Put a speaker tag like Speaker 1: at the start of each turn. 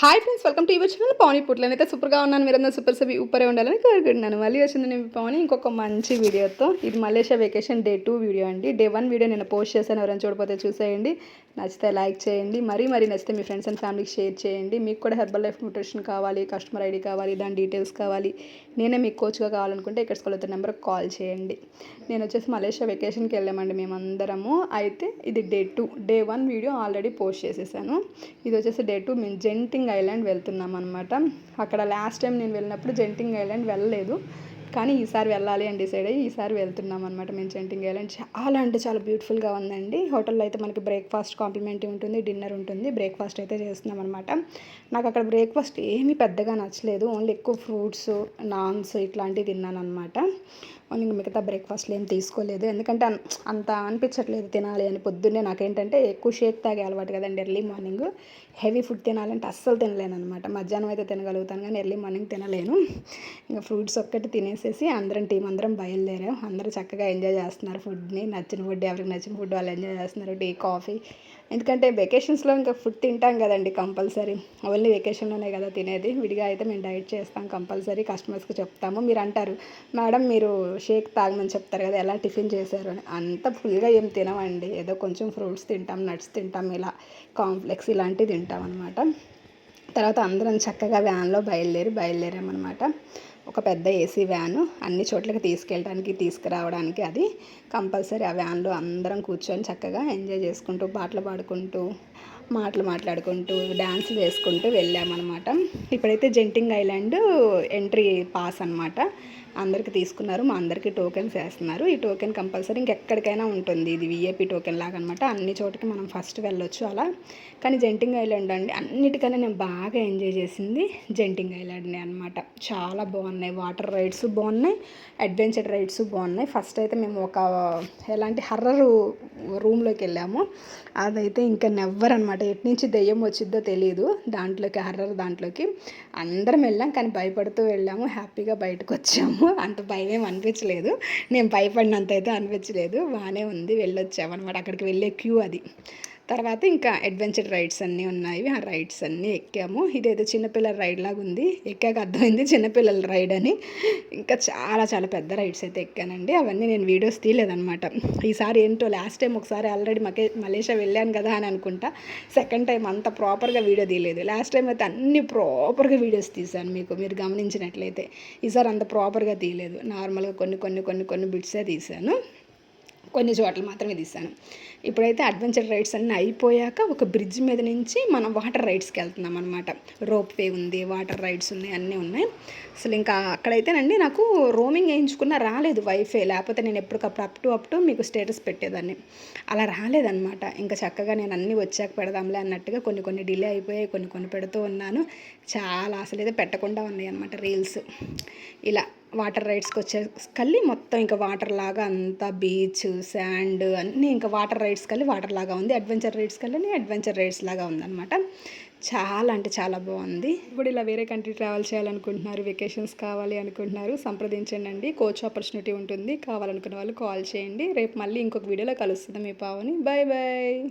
Speaker 1: Hi friends, welcome to your channel Pavani Putla. నేనైతే సూపర్గా ఉన్నాను. మీరందరూ సూపర్ ఊపరే ఉండాలని కోరుకుంటున్నాను. మళ్ళీ వచ్చింది నేను పావని ఇంకొక మంచి వీడియోతో. ఇది మలేషియా వెకేషన్ డే 2 వీడియో అండి. డే 1 వీడియో నేను పోస్ట్ చేశాను. ఎవరైనా చూడకపోతే చూసేయండి. నచ్చితే లైక్ చేయండి. మరీ నచ్చితే మీ ఫ్రెండ్స్ అండ్ ఫ్యామిలీకి షేర్ చేయండి. మీకు కూడా హెర్బల్ లైఫ్ న్యూట్రిషన్ కావాలి, కస్టమర్ ఐడి కావాలి, దాని డీటెయిల్స్ కావాలి, నేనే మీకు కోచ్గా కావాలనుకుంటే ఇక్కడ స్కూల్ నెంబర్కి కాల్ చేయండి. నేను వచ్చేసి మలేషియా వెకేషన్కి వెళ్ళామండి మేమందరము. అయితే ఇది day 2. Day 1 video already post చేసేసాను. ఇది వచ్చేసి డే 2 మేము జెంటింగ్ ఐలాండ్ వెళ్తున్నాం అనమాట. అక్కడ లాస్ట్ టైం నేను వెళ్ళినప్పుడు జెంటింగ్ ఐలాండ్ వెళ్ళలేదు, కానీ ఈసారి వెళ్ళాలి అని డిసైడ్ అయ్యి ఈసారి వెళ్తున్నాం అనమాట. మేము జెంటింగ్ ఐలాండ్ చాలా అంటే చాలా బ్యూటిఫుల్గా ఉందండి. హోటల్లో అయితే మనకి బ్రేక్ఫాస్ట్ కాంప్లిమెంటరీ ఉంటుంది, డిన్నర్ ఉంటుంది. బ్రేక్ఫాస్ట్ అయితే చేస్తున్నాం అనమాట. నాకు అక్కడ బ్రేక్ఫాస్ట్ ఏమీ పెద్దగా నచ్చలేదు. ఓన్లీ ఎక్కువ ఫ్రూట్స్, నాన్స్ ఇట్లాంటివి తిన్నాను అనమాట. ఇంకా మిగతా బ్రేక్ఫాస్ట్లు ఏం తీసుకోలేదు, ఎందుకంటే అంత అనిపించట్లేదు తినాలి అని. పొద్దున్నే నాకేంటంటే ఎక్కువ షేక్ తాగే అలవాటు కదండి. ఎర్లీ మార్నింగ్ హెవీ ఫుడ్ తినాలంటే అస్సలు తినలేను అనమాట. మధ్యాహ్నం అయితే తినగలుగుతాను కానీ ఎర్లీ మార్నింగ్ తినలేను. ఇంకా ఫ్రూట్స్ ఒక్కటి తినేసేసి అందరం టీం అందరం బయలుదేరాం. అందరూ చక్కగా ఎంజాయ్ చేస్తున్నారు ఫుడ్ని. నచ్చిన ఫుడ్, ఎవరికి నచ్చిన ఫుడ్ వాళ్ళు ఎంజాయ్ చేస్తున్నారు. Tea, coffee. ఎందుకంటే వెకేషన్స్లో ఇంకా ఫుడ్ తింటాం కదండి కంపల్సరీ. ఓన్లీ వెకేషన్లోనే కదా తినేది. విడిగా అయితే మేము డైట్ చేస్తాం కంపల్సరీ. కస్టమర్స్కి చెప్తాము. మీరు అంటారు, మేడం మీరు షేక్ తాగమని చెప్తారు కదా, ఎలా టిఫిన్ చేశారు అని. అంత ఫుల్గా ఏం తినమండి. ఏదో కొంచెం ఫ్రూట్స్ తింటాం, నట్స్ తింటాం, ఇలా కాంప్లెక్స్ ఇలాంటివి తింటాం అనమాట. తర్వాత అందరం చక్కగా వ్యాన్లో బయలుదేరామన్నమాట. ఒక పెద్ద ఏసీ వ్యాను, అన్ని చోట్లకి తీసుకెళ్ళడానికి తీసుకురావడానికి. అది కంపల్సరీ. ఆ వ్యాన్లో అందరం కూర్చొని చక్కగా ఎంజాయ్ చేసుకుంటూ, పాటలు పాడుకుంటూ, మాట్లాడుకుంటూ, డ్యాన్స్ వేసుకుంటూ వెళ్ళామన్నమాట. ఇప్పుడైతే జెంటింగ్ ఐలాండ్ ఎంట్రీ పాస్ అనమాట. అందరికి తీసుకున్నారు. మా అందరికీ టోకెన్స్ వేస్తున్నారు. ఈ టోకెన్ కంపల్సరీ ఇంకెక్కడికైనా ఉంటుంది. ఇది విఐపి టోకెన్ లాగా అనమాట. అన్ని చోటికి మనం ఫస్ట్ వెళ్ళొచ్చు అలా. కానీ జెంటింగ్ ఐలాండ్ అండి అన్నిటికన్నా నేను బాగా ఎంజాయ్ చేసింది జెంటింగ్ ఐలాండ్ని అనమాట. చాలా బాగున్నాయి. వాటర్ రైడ్స్ బాగున్నాయి, అడ్వెంచర్ రైడ్స్ బాగున్నాయి. ఫస్ట్ అయితే మేము ఒక ఎలాంటి హర్రర్ రూమ్లోకి వెళ్ళాము. అదైతే ఇంకా నెవ్వర్ అనమాట. ఎటు నుంచి దెయ్యం వచ్చిద్దో తెలియదు. దాంట్లోకి హర్రర్ దాంట్లోకి అందరం వెళ్ళాం, కానీ భయపడుతూ వెళ్ళాము. హ్యాపీగా బయటకు వచ్చాము. అంత భయం ఏం అనిపించలేదు. నేను భయపడినంత అయితే అనిపించలేదు. బాగానే ఉంది. వెళ్ళొచ్చామన్నమాట. అక్కడికి వెళ్ళే క్యూ అది. తర్వాత ఇంకా అడ్వెంచర్ రైడ్స్ అన్నీ ఉన్నాయి. ఆ రైడ్స్ అన్నీ ఎక్కాము. ఇదేదో చిన్నపిల్లల రైడ్ లాగా ఉంది. ఎక్కాక అర్థమైంది చిన్నపిల్లల రైడ్ అని. ఇంకా చాలా పెద్ద రైడ్స్ అయితే ఎక్కానండి. అవన్నీ నేను వీడియోస్ తీయలేదన్నమాట. ఈసారి ఏంటో లాస్ట్ టైం ఒకసారి ఆల్రెడీ మలేషియా వెళ్ళాను కదా అని అనుకుంటా. సెకండ్ టైం అంత ప్రాపర్గా వీడియో తీయలేదు. లాస్ట్ టైం అయితే అన్ని ప్రాపర్గా వీడియోస్ తీశాను. మీరు గమనించినట్లయితే ఈసారి అంత ప్రాపర్గా తీయలేదు. నార్మల్గా కొన్ని బిట్సే తీశాను. కొన్ని చోట్ల మాత్రమే తీశాను. ఇప్పుడైతే అడ్వెంచర్ రైడ్స్ అన్నీ అయిపోయాక ఒక బ్రిడ్జ్ మీద నుంచి మనం వాటర్ రైడ్స్కి వెళ్తున్నాం అనమాట. రోప్ వే ఉంది, వాటర్ రైడ్స్ ఉన్నాయి, అన్నీ ఉన్నాయి. అసలు ఇంకా అక్కడైతేనండి నాకు రోమింగ్ వేయించుకున్న రాలేదు వైఫై. లేకపోతే నేను ఎప్పటికప్పుడు అప్ టు మీకు స్టేటస్ పెట్టేదాన్ని. అలా రాలేదన్నమాట. ఇంకా చక్కగా నేను అన్నీ వచ్చాక పెడదాంలే అన్నట్టుగా కొన్ని డిలే అయిపోయాయి, కొన్ని పెడుతూ ఉన్నాను. చాలా అసలు ఏదో పెట్టకుండా ఉన్నాయి అనమాట రీల్స్. ఇలా వాటర్ రైడ్స్కి వచ్చేకల్లి మొత్తం ఇంకా వాటర్ లాగా అంతా బీచ్, శాండ్ అన్నీ ఇంకా వాటర్ రైడ్స్ కల్లి వాటర్ లాగా ఉంది. అడ్వెంచర్ రైడ్స్ కల్లి అడ్వెంచర్ రైడ్స్ లాగా ఉందన్నమాట. చాలా అంటే చాలా బాగుంది. ఇప్పుడు ఇలా వేరే కంట్రీ ట్రావెల్ చేయాలనుకుంటున్నారు, వెకేషన్స్ కావాలి అనుకుంటున్నారు, సంప్రదించండి. కోచ్ ఆపర్చునిటీ ఉంటుంది. కావాలనుకున్న వాళ్ళు కాల్ చేయండి. రేపు మళ్ళీ ఇంకొక వీడియోలో కలుస్తుంది మీ పావని. బాయ్.